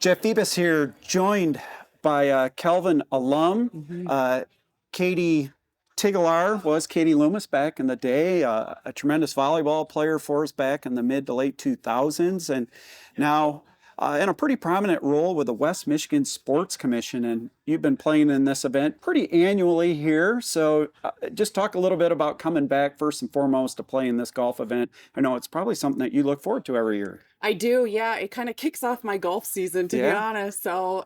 Jeff Phoebus here, joined by Calvin alum, Katy Tigchelaar was Katie Loomis back in the day, a tremendous volleyball player for us back in the mid to late 2000s, and now in a pretty prominent role with the West Michigan Sports Commission. And you've been playing in this event pretty annually here. So just talk a little bit about coming back first and foremost to play in this golf event. I know it's probably something that you look forward to every year. I do, yeah. It kind of kicks off my golf season, to be honest. So,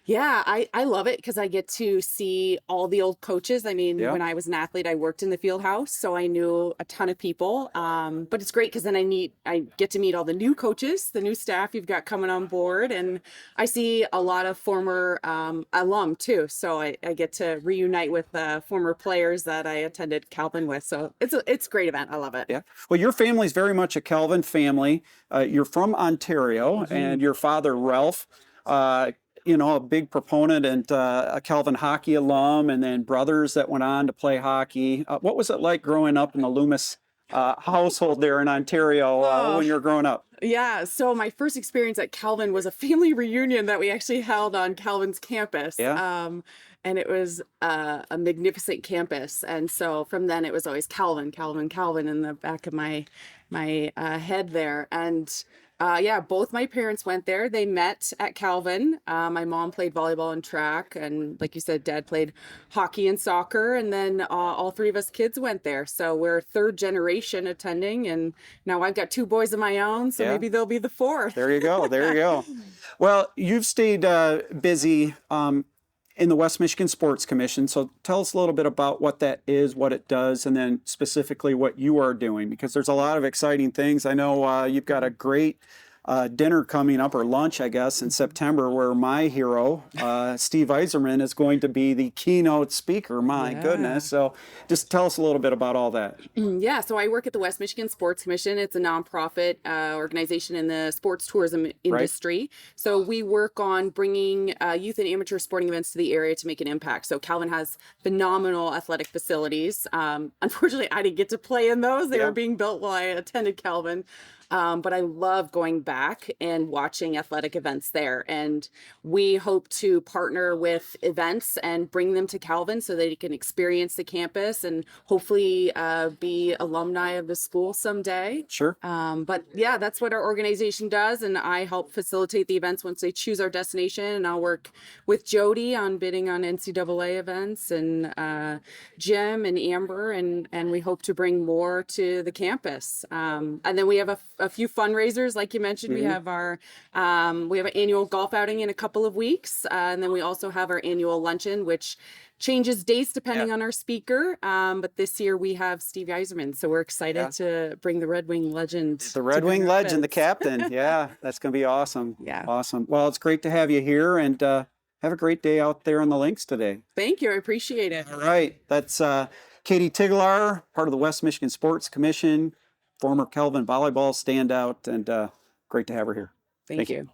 yeah, I love it because I get to see all the old coaches. I mean, when I was an athlete, I worked in the field house, so I knew a ton of people. But it's great because then I get to meet all the new coaches, the new staff you've got coming on board, and I see a lot of former alum too. So I get to reunite with former players that I attended Calvin with. So it's a great event. I love it. Yeah. Well, your family's very much a Calvin family. You're from Ontario, and your father, Ralph, a big proponent and a Calvin hockey alum, and then brothers that went on to play hockey. What was it like growing up in the Loomis household there in Ontario when you were growing up? Yeah, so my first experience at Calvin was a family reunion that we actually held on Calvin's campus. And it was a magnificent campus. And so from then it was always Calvin, Calvin, Calvin in the back of my head there. And yeah, both my parents went there. They met at Calvin. My mom played volleyball and track, and like you said, Dad played hockey and soccer. And then all three of us kids went there. So we're third generation attending, and now I've got two boys of my own, so maybe they'll be the fourth. There you go. There you go. Well, you've stayed busy in the West Michigan Sports Commission. So tell us a little bit about what that is, what it does, and then specifically what you are doing, because there's a lot of exciting things. I know you've got a great dinner coming up, or lunch, I guess, in September, where my hero, Steve Yzerman, is going to be the keynote speaker. My goodness. So just tell us a little bit about all that. Yeah, so I work at the West Michigan Sports Commission. It's a nonprofit organization in the sports tourism industry. So we work on bringing youth and amateur sporting events to the area to make an impact. So Calvin has phenomenal athletic facilities. Unfortunately, I didn't get to play in those. They were being built while I attended Calvin. But I love going back and watching athletic events there. And we hope to partner with events and bring them to Calvin so that you can experience the campus and hopefully be alumni of the school someday. Sure. But yeah, that's what our organization does. And I help facilitate the events once they choose our destination. And I'll work with Jody on bidding on NCAA events, and Jim and Amber. And we hope to bring more to the campus. And then we have a few fundraisers, like you mentioned. We have our we have an annual golf outing in a couple of weeks, and then we also have our annual luncheon, which changes dates depending on our speaker. But this year we have Steve Yzerman, so we're excited to bring the Red Wing legend. The Red Wing legend, the captain. Yeah, that's going to be awesome. Yeah, awesome. Well, it's great to have you here, and have a great day out there on the links today. Thank you. I appreciate it. All right, that's Katy Tigchelaar, part of the West Michigan Sports Commission, former Calvin volleyball standout, and great to have her here. Thank you.